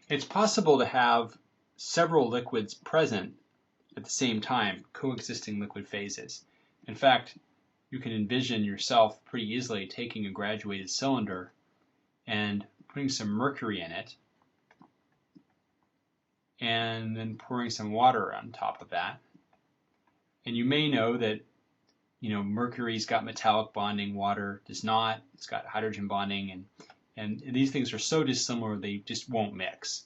It's possible to have several liquids present at the same time, coexisting liquid phases. In fact, you can envision yourself pretty easily taking a graduated cylinder and putting some mercury in it, and then pouring some water on top of that. And you may know that mercury's got metallic bonding, water does not. It's got hydrogen bonding, and these things are so dissimilar they just won't mix.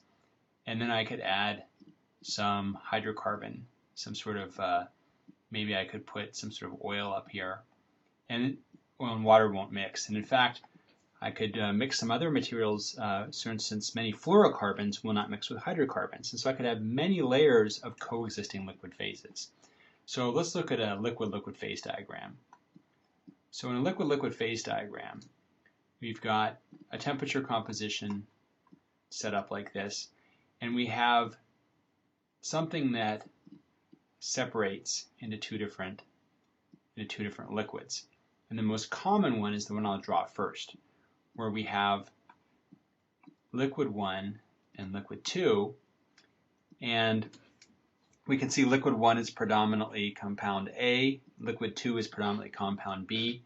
And then I could add some hydrocarbon, some sort of, maybe I could put some sort of oil up here, and oil and water won't mix. And in fact, I could mix some other materials, for instance, many fluorocarbons will not mix with hydrocarbons. And so I could have many layers of coexisting liquid phases. So let's look at a liquid-liquid phase diagram. So in a liquid-liquid phase diagram, we've got a temperature composition set up like this, and we have something that separates into two different liquids. And the most common one is the one I'll draw first, where we have liquid 1 and liquid 2, and we can see liquid 1 is predominantly compound A, liquid 2 is predominantly compound B,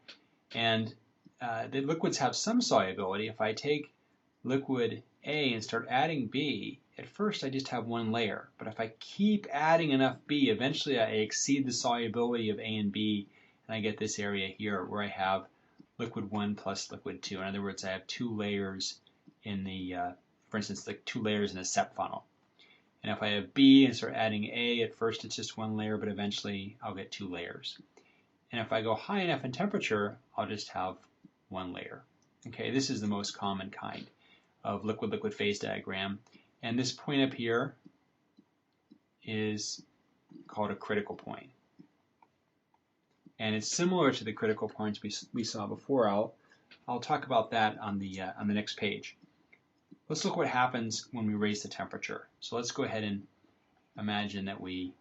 and the liquids have some solubility. If I take liquid A and start adding B, at first I just have one layer, but if I keep adding enough B, eventually I exceed the solubility of A and B, and I get this area here where I have liquid 1 plus liquid 2. In other words, I have two layers in the, for instance, like two layers in a SEP funnel. And if I have B and start adding A, at first it's just one layer, but eventually I'll get two layers. And if I go high enough in temperature, I'll just have one layer. Okay, this is the most common kind of liquid-liquid phase diagram. And this point up here is called a critical point. And it's similar to the critical points we saw before. I'll talk about that on the next page. Let's look what happens when we raise the temperature. So let's go ahead and imagine that we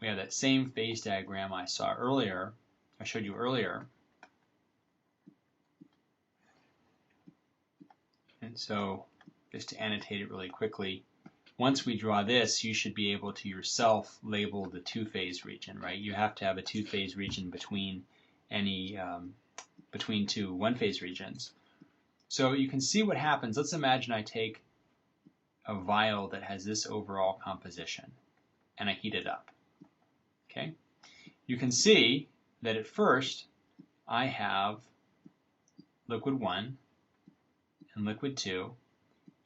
have that same phase diagram I showed you earlier. And so just to annotate it really quickly, once we draw this, you should be able to yourself label the two-phase region, right? You have to have a two-phase region between between two one-phase regions. So you can see what happens. Let's imagine I take a vial that has this overall composition and I heat it up. Okay? You can see that at first I have liquid 1 and liquid 2,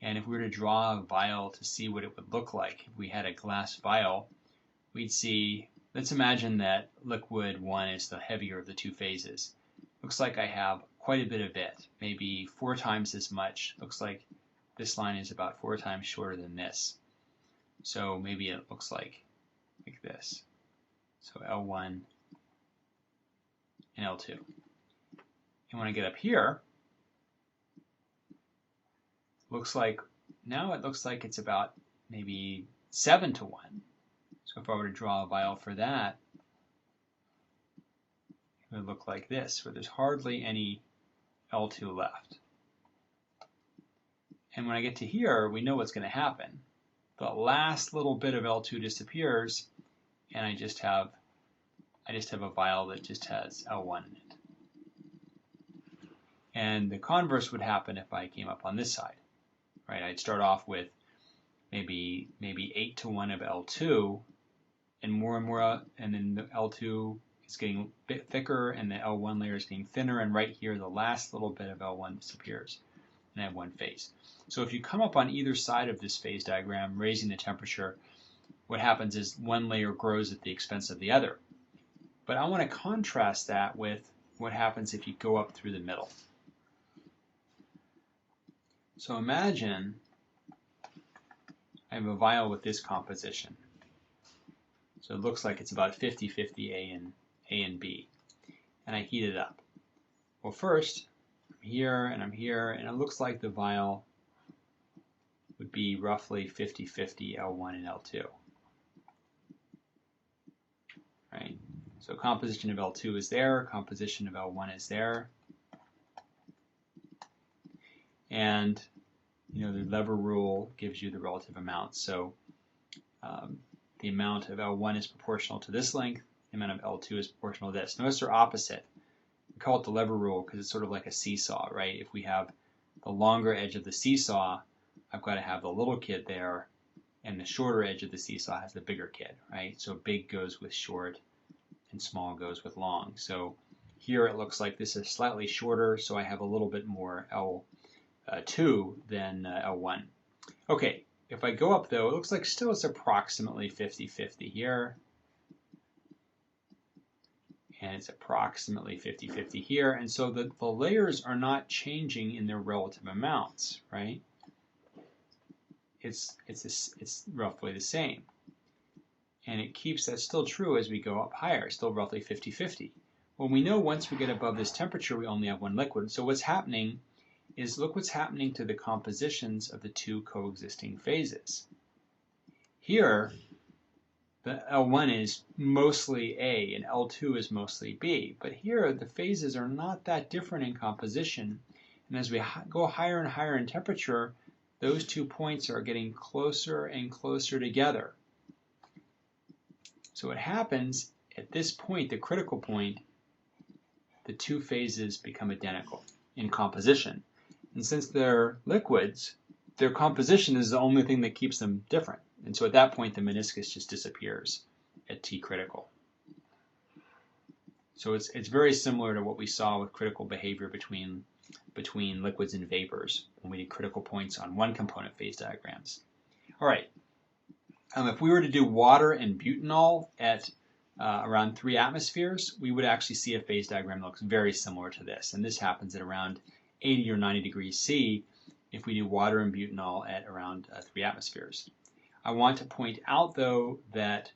and if we were to draw a vial to see what it would look like if we had a glass vial, we'd see, let's imagine that liquid 1 is the heavier of the two phases. Looks like I have quite a bit of it, maybe 4 times as much. Looks like this line is about 4 times shorter than this. So maybe it looks like this. So L1 and L2. And when I get up here, now it looks like it's about maybe 7 to 1. So if I were to draw a vial for that, it would look like this, where there's hardly any L2 left. And when I get to here, we know what's going to happen. The last little bit of L2 disappears, and I just have a vial that just has L1 in it. And the converse would happen if I came up on this side. Right? I'd start off with maybe 8 to 1 of L2, and more, and then the L2 is getting a bit thicker, and the L1 layer is getting thinner, and right here the last little bit of L1 disappears, and I have one phase. So if you come up on either side of this phase diagram, raising the temperature, what happens is one layer grows at the expense of the other. But I want to contrast that with what happens if you go up through the middle. So imagine I have a vial with this composition. So it looks like it's about 50-50 A and B. And I heat it up. Well, first, I'm here, and it looks like the vial would be roughly 50-50 L1 and L2. Right? So composition of L2 is there, composition of L1 is there. And the lever rule gives you the relative amount. So the amount of L1 is proportional to this length, the amount of L2 is proportional to this. Notice they're opposite. We call it the lever rule because it's sort of like a seesaw, right? If we have the longer edge of the seesaw, I've got to have the little kid there, and the shorter edge of the seesaw has the bigger kid, right? So big goes with short, and small goes with long. So here it looks like this is slightly shorter, so I have a little bit more L2 than L1. Okay, if I go up though, it looks like still it's approximately 50-50 here. And it's approximately 50-50 here. And so the layers are not changing in their relative amounts, right? It's roughly the same. And it keeps that still true as we go up higher, still roughly 50-50. Well, we know once we get above this temperature, we only have one liquid. So what's happening is, look what's happening to the compositions of the two coexisting phases. Here, the L1 is mostly A and L2 is mostly B. But here, the phases are not that different in composition. And as we go higher and higher in temperature, those 2 points are getting closer and closer together. So what happens at this point, the critical point, the two phases become identical in composition. And since they're liquids, their composition is the only thing that keeps them different. And so at that point, the meniscus just disappears at T critical. So it's very similar to what we saw with critical behavior between liquids and vapors when we did critical points on one component phase diagrams. All right. If we were to do water and butanol at around 3 atmospheres, we would actually see a phase diagram that looks very similar to this. And this happens at around 80 or 90 degrees C if we do water and butanol at around 3 atmospheres. I want to point out, though, that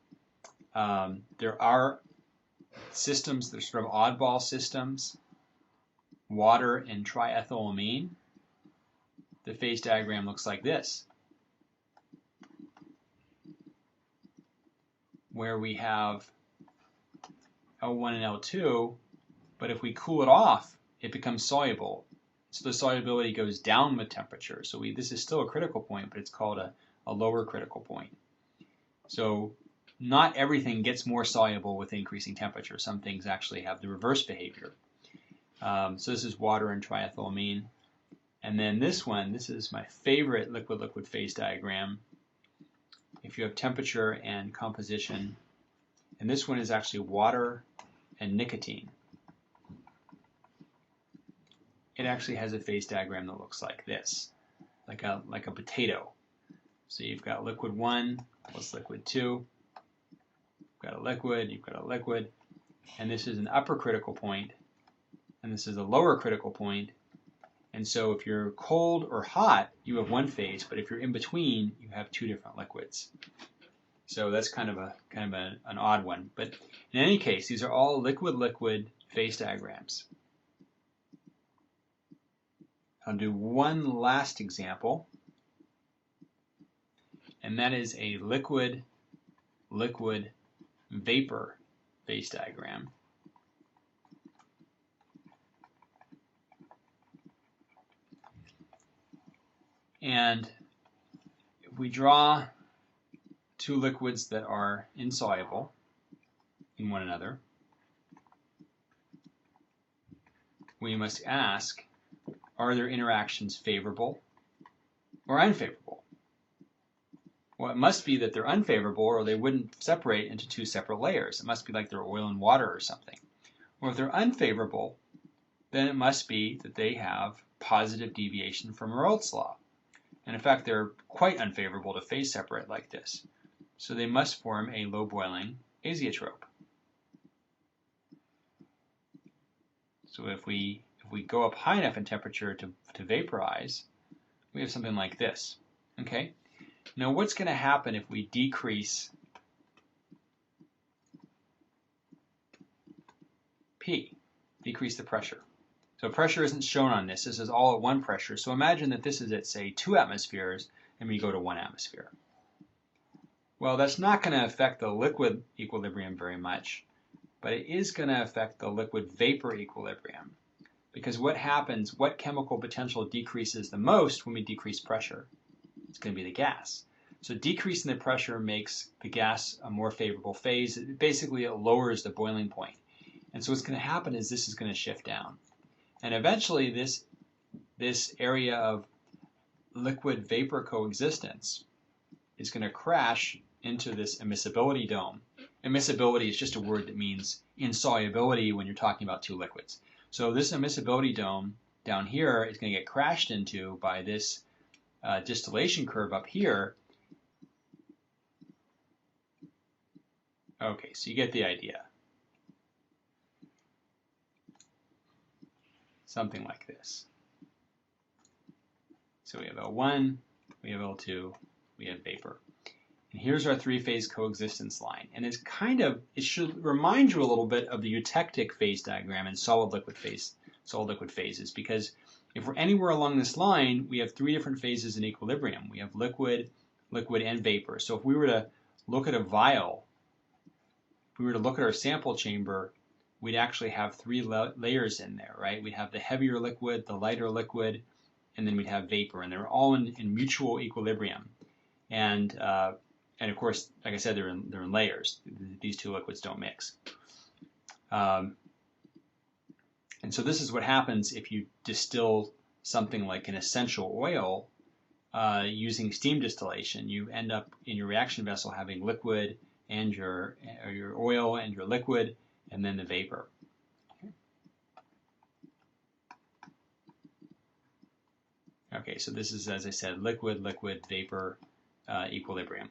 there are systems that are sort of oddball systems, water and triethylamine. The phase diagram looks like this, where we have L1 and L2, but if we cool it off, it becomes soluble. So the solubility goes down with temperature. So this is still a critical point, but it's called a lower critical point. So not everything gets more soluble with increasing temperature. Some things actually have the reverse behavior. So this is water and triethylamine. And then this one, this is my favorite liquid-liquid phase diagram. If you have temperature and composition, and this one is actually water and nicotine. It actually has a phase diagram that looks like this, like a potato. So you've got liquid 1 plus liquid 2. You've got a liquid, you've got a liquid, and this is an upper critical point, and this is a lower critical point. And so if you're cold or hot, you have one phase, but if you're in between, you have 2 different liquids. So that's kind of an odd one. But in any case, these are all liquid-liquid phase diagrams. I'll do one last example, and that is a liquid-liquid vapor phase diagram. And if we draw 2 liquids that are insoluble in one another, we must ask, are their interactions favorable or unfavorable? Well, it must be that they're unfavorable, or they wouldn't separate into 2 separate layers. It must be like they're oil and water or something. Or if they're unfavorable, then it must be that they have positive deviation from Raoult's law. And in fact, they're quite unfavorable to phase separate like this. So they must form a low boiling azeotrope. So if we go up high enough in temperature to vaporize, we have something like this. Okay? Now what's going to happen if we decrease P, decrease the pressure? So pressure isn't shown on this. This is all at 1 pressure. So imagine that this is at, say, 2 atmospheres, and we go to 1 atmosphere. Well, that's not going to affect the liquid equilibrium very much, but it is going to affect the liquid vapor equilibrium. Because what happens, what chemical potential decreases the most when we decrease pressure? It's going to be the gas. So decreasing the pressure makes the gas a more favorable phase. Basically, it lowers the boiling point. And so what's going to happen is this is going to shift down. And eventually this area of liquid vapor coexistence is going to crash into this immiscibility dome. Immiscibility is just a word that means insolubility when you're talking about two liquids. So this immiscibility dome down here is going to get crashed into by this distillation curve up here. Okay, so you get the idea. Something like this. So we have L1, we have L2, we have vapor. And here's our three-phase coexistence line. And it's it should remind you a little bit of the eutectic phase diagram in solid-liquid phases, because if we're anywhere along this line, we have three different phases in equilibrium. We have liquid, and vapor. So if we were to look at a vial, if we were to look at our sample chamber, we'd actually have three layers in there, right? We'd have the heavier liquid, the lighter liquid, and then we'd have vapor, and they're all in mutual equilibrium. And of course, like I said, they're in layers. These two liquids don't mix. And so this is what happens if you distill something like an essential oil using steam distillation. You end up in your reaction vessel having liquid and your oil and your liquid, and then the vapor. Okay, so this is, as I said, liquid, vapor equilibrium.